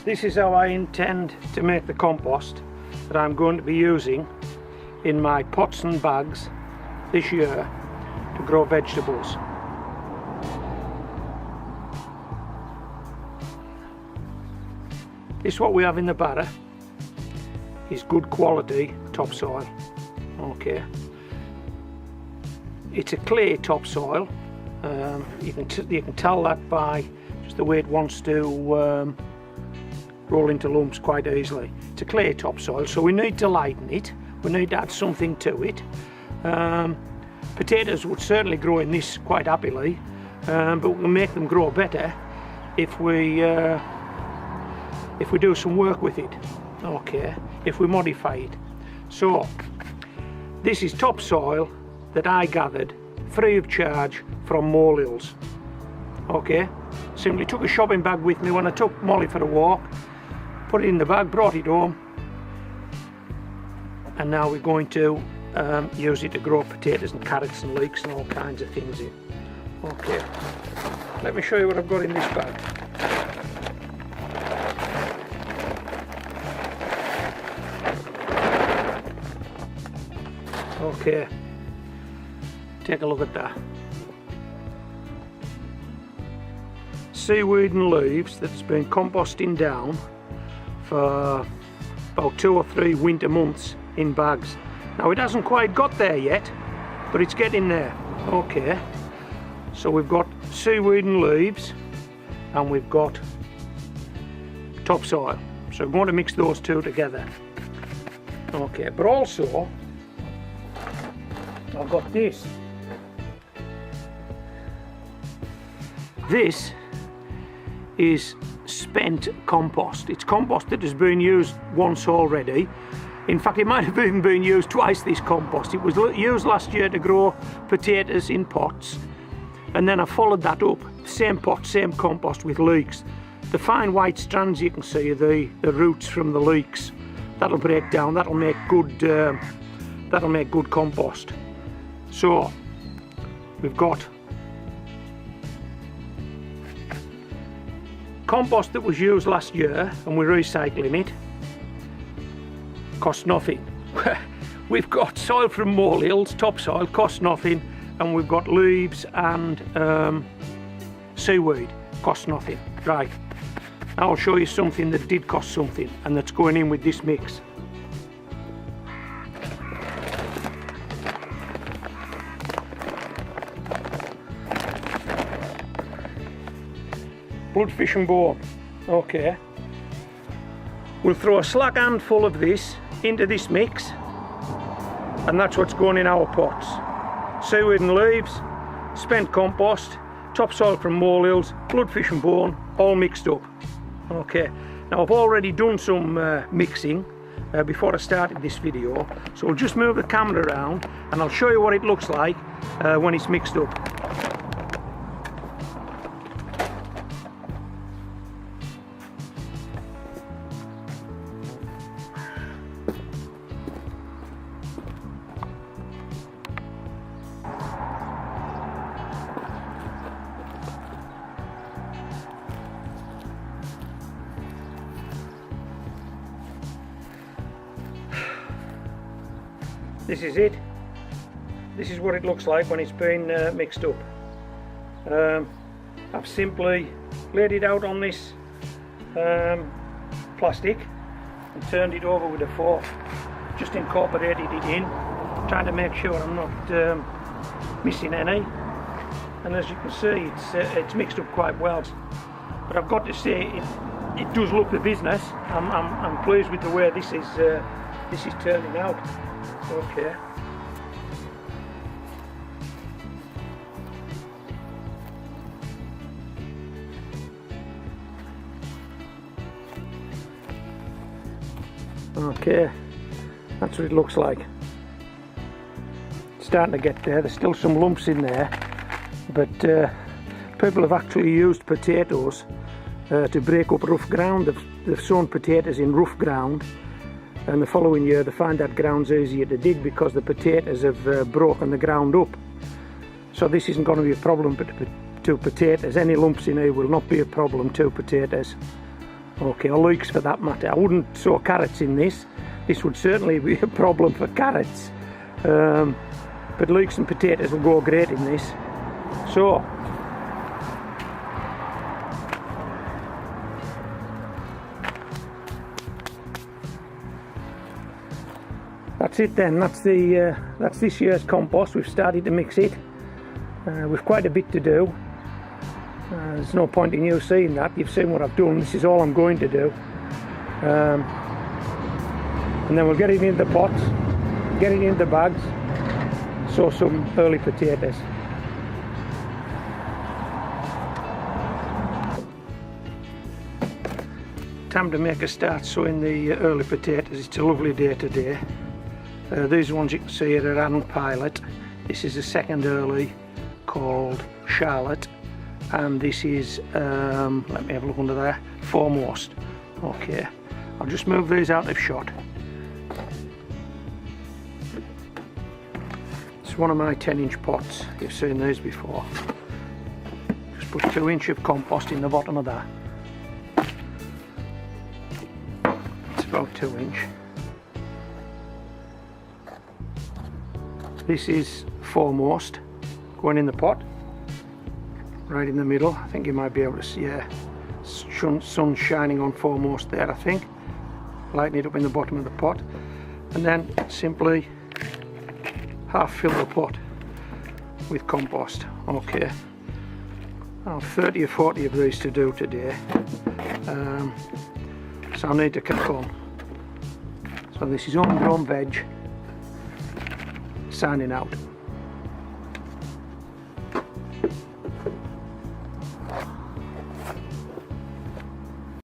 This is how I intend to make the compost that I'm going to be using in my pots and bags this year to grow vegetables. This what we have in the barrow is good quality topsoil. Okay, it's a clay topsoil. You can tell that by just the way it wants to roll into lumps quite easily. It's a clay topsoil, so we need to lighten it. We need to add something to it. Potatoes would certainly grow in this quite happily, but we can make them grow better if we do some work with it. Okay, if we modify it. So this is topsoil that I gathered free of charge from molehills. Okay, simply took a shopping bag with me when I took Molly for a walk, put it in the bag, brought it home, and now we're going to use it to grow potatoes and carrots and leeks and all kinds of things in. Okay, let me show you what I've got in this bag. Okay, take a look at that. Seaweed and leaves that's been composting down for about 2 or 3 winter months in bags. Now it hasn't quite got there yet, but it's getting there. Okay, so we've got seaweed and leaves and we've got topsoil, so we're going to mix those two together. Okay, but also I've got this. This is spent compost. It's compost that has been used once already. In fact, it might have even been used twice, this compost. It was used last year to grow potatoes in pots, and then I followed that up, same pot, same compost with leeks. The fine white strands you can see are the roots from the leeks. That'll break down, that'll make good compost. So we've got compost that was used last year and we're recycling it. Costs nothing. We've got soil from molehills, topsoil, costs nothing, and we've got leaves and seaweed, costs nothing. Right, now I'll show you something that did cost something and that's going in with this mix. Bloodfish and bone. Okay, we'll throw a slack handful of this into this mix, and that's what's going in our pots. Seaweed and leaves, spent compost, topsoil from molehills, bloodfish and bone, all mixed up. Okay, now I've already done some mixing before I started this video, so I'll just move the camera around and I'll show you what it looks like when it's mixed up. This is it. This is what it looks like when it's been mixed up. I've simply laid it out on this plastic and turned it over with a fork. Just incorporated it in, trying to make sure I'm not missing any. And as you can see, it's mixed up quite well. But I've got to say, it does look the business. I'm pleased with the way this is turning out. Okay. Okay, that's what it looks like. It's starting to get there. There's still some lumps in there, but people have actually used potatoes to break up rough ground. They've sown potatoes in rough ground, and the following year they find that ground's easier to dig because the potatoes have broken the ground up. So this isn't going to be a problem to potatoes. Any lumps in here will not be a problem to potatoes. okay, or leeks for that matter. I wouldn't sow carrots in this. This would certainly be a problem for carrots, but leeks and potatoes will go great in this. So that's it then. That's this year's compost. We've started to mix it. We've quite a bit to do. There's no point in you seeing that. You've seen what I've done. This is all I'm going to do. And then we'll get it in the pots, get it in the bags, sow some early potatoes. Time to make a start sowing the early potatoes. It's a lovely day today. These ones you can see are an pilot. This is a second early called Charlotte, and this is let me have a look under there, Foremost. Okay, I'll just move these out of shot. It's one of my 10-inch pots. You've seen these before. Just put 2 inches of compost in the bottom of that. It's about 2 inch. This is Foremost going in the pot, right in the middle. I think you might be able to see, yeah, sun shining on Foremost there, I think. Lighten it up in the bottom of the pot, and then simply half fill the pot with compost. Okay, I'll have 30 or 40 of these to do today, so I'll need to crack on. So this is homegrown veg, signing out.